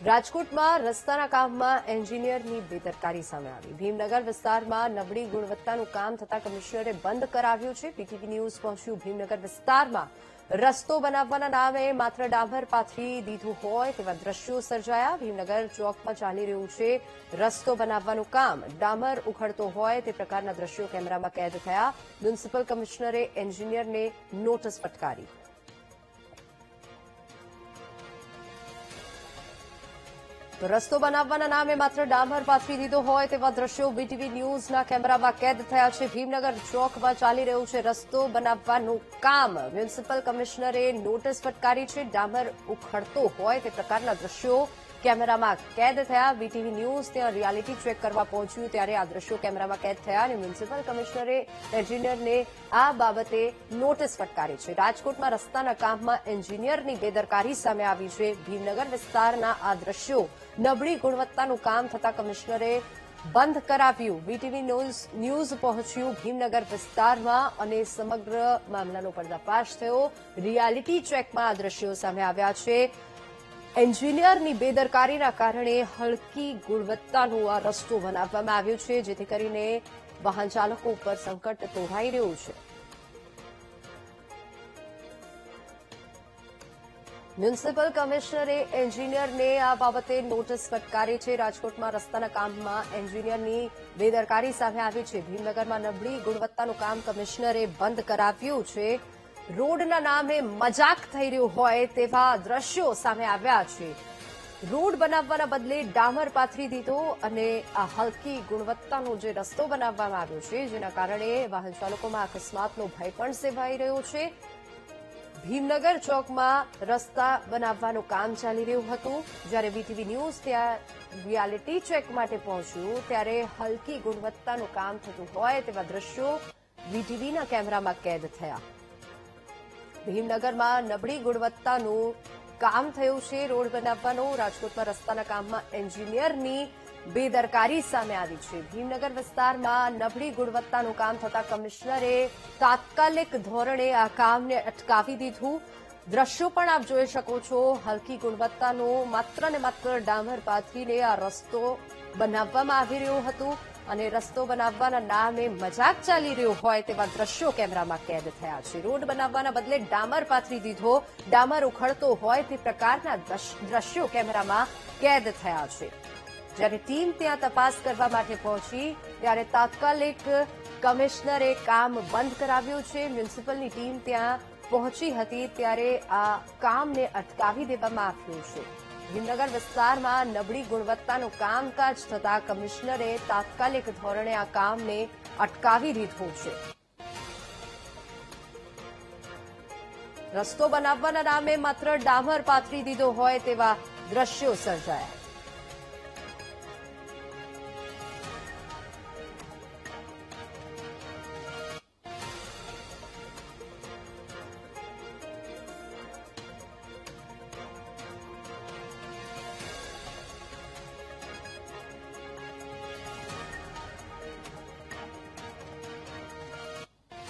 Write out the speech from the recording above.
રાજકોટમાં રસ્તાના કામમાં એન્જિનિયરની બેદરકારી સામે આવી। ભીમનગર વિસ્તારમાં નબળી ગુણવત્તાનું કામ થતા કમિશનરે બંધ કરાવ્યું છે। પીટીવી ન્યૂઝ પહોંચ્યું ભીમનગર વિસ્તારમાં રસ્તો બનાવવાના નામે માત્ર ડામર પાથરી દીધું હોય તેવા દ્રશ્યો સર્જાયા। ભીમનગર ચોકમાં ચાલી રહ્યું છે રસ્તો બનાવવાનું કામ, ડામર ઉખડતો હોય તે પ્રકારના દ્રશ્યો કેમેરામાં કેદ થયા। મ્યુનિસિપલ કમિશનરે એન્જિનિયરને નોટિસ ફટકારી। તો રસ્તો બનાવવાના નામે માત્ર ડામર પાથરી દીધો હોય તેવા દ્રશ્યો બીટીવી ન્યૂઝના કેમેરામાં કેદ થયા છે। ભીમનગર ચોકમાં ચાલી રહ્યું છે રસ્તો બનાવવાનું કામ, મ્યુનિસિપલ કમિશનરે નોટિસ ફટકારી છે। ડામર ઉખડતો હોય તે પ્રકારના દ્રશ્યો કેમેરામાં કેદ થયા। બીટીવી ન્યૂઝ ત્યાં રિયાલિટી ચેક કરવા પહોંચ્યું ત્યારે આ દ્રશ્યો કેમેરામાં કેદ થયા અને મ્યુનિસિપલ કમિશનરે એન્જિનિયરને આ બાબતે નોટિસ ફટકારી છે। રાજકોટમાં રસ્તાના કામમાં એન્જિનિયરની બેદરકારી સામે આવી છે। ભીમનગર વિસ્તારના આ દ્રશ્યો નબળી ગુણવત્તાનું કામ થતા કમિશનરે બંધ કરાવ્યું। બીટીવી ન્યૂઝ પહોંચ્યું ભીમનગર વિસ્તારમાં અને સમગ્ર મામલાનો પર્દાફાશ થયો। રિયાલિટી ચેકમાં આ દ્રશ્યો સામે આવ્યા છે। એન્જિનિયરની બેદરકારીના કારણે હલકી ગુણવત્તાનો આ રસ્તો બનાવવામાં આવ્યો છે, જેથી કરીને વાહન ચાલકો ઉપર સંકટ તોળાઈ રહ્યું છે। મ્યુનિસિપલ કમિશનરે એન્જિનિયરને આ બાબતે નોટિસ ફટકારી છે। રાજકોટમાં રસ્તાના કામમાં એન્જિનિયરની બેદરકારી સામે આવી છે। ભીમનગરમાં નબળી ગુણવત્તાનું કામ કમિશનરે બંધ કરાવ્યું છે। રોડના નામે મજાક થઈ રહ્યું હોય તેવા દ્રશ્યો સામે આવ્યા છે। રોડ બનાવવાના બદલે ડામર પાથરી દીધો અને આ હલકી ગુણવત્તાનો જે રસ્તો બનાવવામાં આવ્યો છે, જેના કારણે વાહન ચાલકોમાં અકસ્માતનો ભય પણ સેવાઈ રહ્યો છે। ભીમનગર ચોકમાં રસ્તા બનાવવાનું કામ ચાલી રહ્યું હતું, જ્યારે બીટીવી ન્યૂઝ ત્યાં રિયાલિટી ચેક માટે પહોંચ્યું ત્યારે હલકી ગુણવત્તાનું કામ થતું હોય તેવા દ્રશ્યો બીટીવીના કેમેરામાં કેદ થયા। ભીમનગરમાં નબળી ગુણવત્તાનું કામ થયું છે રોડ બનાવવાનું। રાજકોટમાં રસ્તાના કામમાં એન્જિનિયરની બેદરકારી સામે આવી છે। ભીમનગર વિસ્તારમાં નબળી ગુણવત્તાનું કામ થતા કમિશનરે તાત્કાલિક ધોરણે આ કામને અટકાવી દીધું। દ્રશ્યો પણ આપ જોઈ શકો છો। હલકી ગુણવત્તાનું માત્ર ને માત્ર ડામર પાથરીને આ રસ્તો બનાવવામાં આવી રહ્યો હતો અને રસ્તો બનાવવાના નામે મજાક ચાલી રહ્યો હોય તેવા દ્રશ્યો કેમેરામાં કેદ થયા છે। રોડ બનાવવાના બદલે ડામર પાથરી દીધો, ડામર ઉખડતો હોય તે પ્રકારના દ્રશ્યો કેમેરામાં કેદ થયા છે। જ્યારે ટીમ ત્યાં તપાસ કરવા માટે પહોંચી ત્યારે તાત્કાલિક કમિશનરે કામ બંધ કરાવ્યું છે। મ્યુનિસિપલની ટીમ ત્યાં પહોંચી હતી ત્યારે આ કામને અટકાવી દેવામાં આવ્યું છે। ભીમનગર વિસ્તારમાં નબળી ગુણવત્તાનું કામકાજ થતા કમિશનરે તાત્કાલિક ધોરણે આ કામને અટકાવી દીધું છે। રસ્તો બનાવવાના નામે માત્ર ડામર પાથરી દીધો હોય તેવા દ્રશ્યો સર્જાયા।